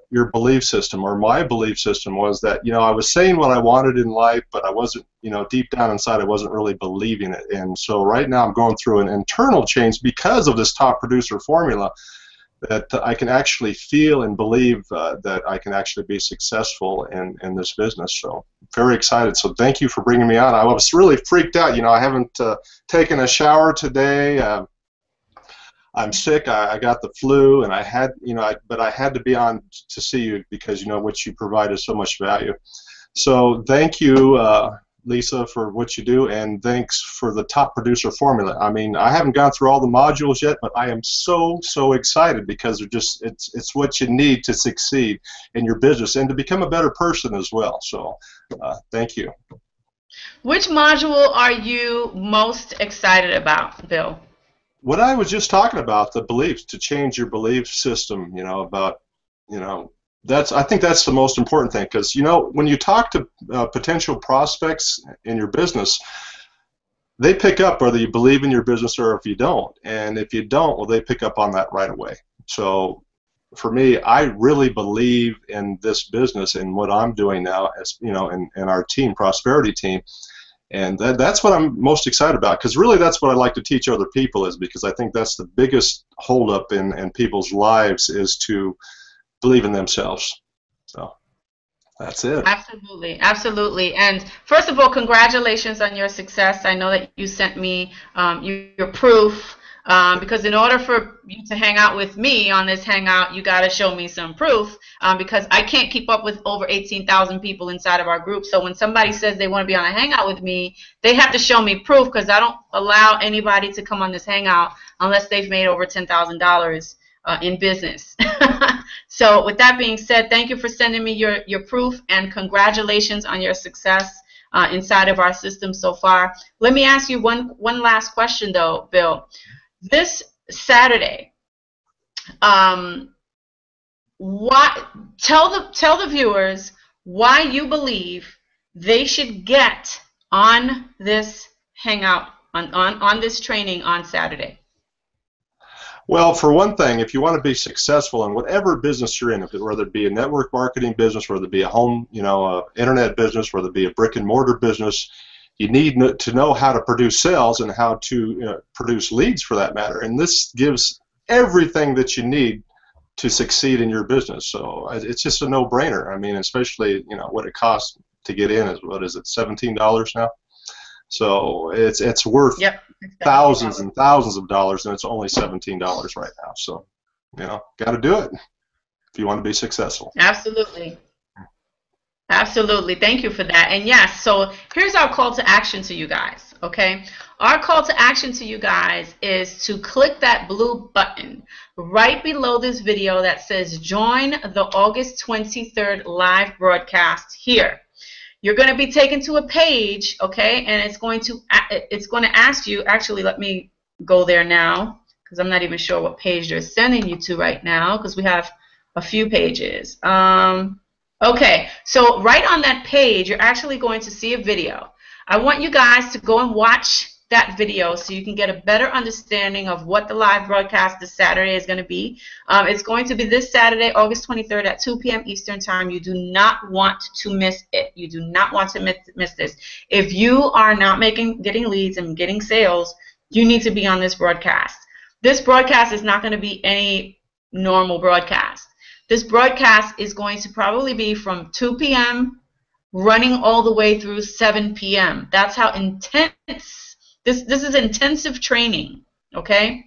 your belief system, or my belief system was that, you know, I was saying what I wanted in life, but I wasn't, you know, deep down inside I wasn't really believing it. And so right now I'm going through an internal change because of this Top Producer Formula, that I can actually feel and believe that I can actually be successful in this business. So very excited. So thank you for bringing me on. I was really freaked out. You know, I haven't taken a shower today. I'm sick. I got the flu, and I had, you know, but I had to be on to see you because, you know, what you provide is so much value. So thank you, Lisa, for what you do, and thanks for the Top Producer Formula. I mean, I haven't gone through all the modules yet, but I am so excited because they're just, it's what you need to succeed in your business and to become a better person as well. So thank you. Which module are you most excited about, Bill? What I was just talking about, the beliefs, to change your belief system, you know, about, you know, I think that's the most important thing, because, you know, when you talk to potential prospects in your business, they pick up whether you believe in your business or if you don't. And if you don't, well, they pick up on that right away. So for me, I really believe in this business and what I'm doing now, as you know, in our team, prosperity team. And that's what I'm most excited about, because really that's what I like to teach other people, is because I think that's the biggest holdup in people's lives, is to believe in themselves. So that's it. Absolutely, absolutely. And first of all, congratulations on your success. I know that you sent me your proof, because in order for you to hang out with me on this Hangout, you got to show me some proof, because I can't keep up with over 18,000 people inside of our group. So when somebody says they want to be on a Hangout with me, they have to show me proof, because I don't allow anybody to come on this Hangout unless they've made over $10,000 in business. So with that being said, thank you for sending me your proof, and congratulations on your success inside of our system so far. Let me ask you one last question though, Bill. This Saturday, tell the viewers why you believe they should get on this Hangout, on this training on Saturday. Well, for one thing, if you want to be successful in whatever business you're in, whether it be a network marketing business, whether it be a home, you know, internet business, whether it be a brick and mortar business, you need to know how to produce sales and how to produce leads, for that matter. And this gives everything that you need to succeed in your business. So it's just a no-brainer. I mean, especially, you know, what it costs to get in is, what is it, $17 now? So it's worth thousands and thousands of dollars, and it's only $17 right now. So, you know, got to do it if you want to be successful. Absolutely. Absolutely. Thank you for that. And yes, so here's our call to action to you guys, okay? Our call to action to you guys is to click that blue button right below this video that says join the August 23rd live broadcast here. You're going to be taken to a page, okay, and it's going to ask you, actually, let me go there now, because I'm not even sure what page they're sending you to right now, because we have a few pages. Okay, so right on that page, you're actually going to see a video. I want you guys to go and watch that video so you can get a better understanding of what the live broadcast this Saturday is going to be. It's going to be this Saturday, August 23rd at 2 p.m. Eastern Time. You do not want to miss it. You do not want to miss this. If you are not getting leads and getting sales, you need to be on this broadcast. This broadcast is not going to be any normal broadcast. This broadcast is going to probably be from 2 p.m. running all the way through 7 p.m. That's how intense. This is intensive training, okay?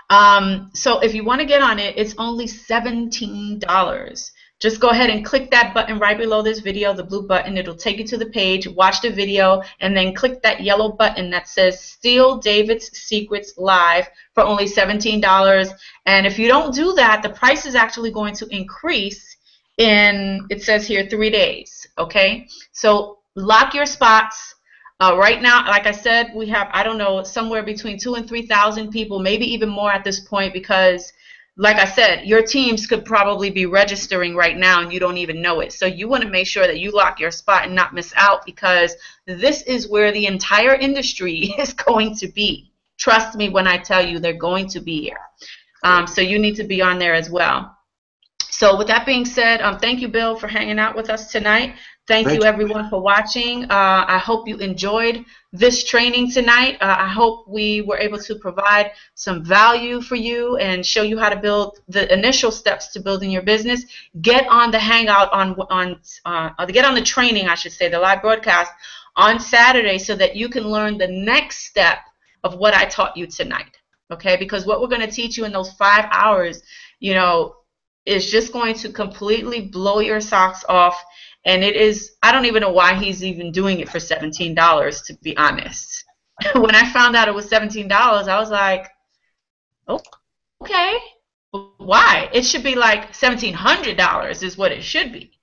So if you want to get on it, it's only $17. Just go ahead and click that button right below this video, the blue button. It'll take you to the page, watch the video, and then click that yellow button that says Steal David's Secrets Live for only $17. And if you don't do that, the price is actually going to increase in, it says here, 3 days. Okay? So lock your spots. Right now, like I said, we have, I don't know, somewhere between 2,000 and 3,000 people, maybe even more at this point, because like I said, your teams could probably be registering right now and you don't even know it. So you want to make sure that you lock your spot and not miss out, because this is where the entire industry is going to be. Trust me when I tell you they're going to be here. So you need to be on there as well. So with that being said, thank you, Bill, for hanging out with us tonight. Thank you, everyone, for watching. I hope you enjoyed this training tonight. I hope we were able to provide some value for you and show you how to build the initial steps to building your business. Get on the Hangout get on the training, I should say, the live broadcast on Saturday, so that you can learn the next step of what I taught you tonight. Okay? Because what we're going to teach you in those 5 hours, you know, is just going to completely blow your socks off. And it is, I don't even know why he's even doing it for $17, to be honest. When I found out it was $17, I was like, oh, okay. Why? It should be like $1,700 is what it should be.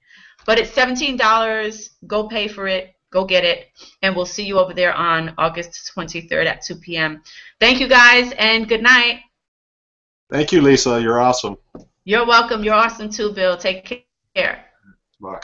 But it's $17. Go pay for it. Go get it. And we'll see you over there on August 23rd at 2 p.m. Thank you, guys, and good night. Thank you, Lisa. You're awesome. You're welcome. You're awesome too, Bill. Take care. Bye.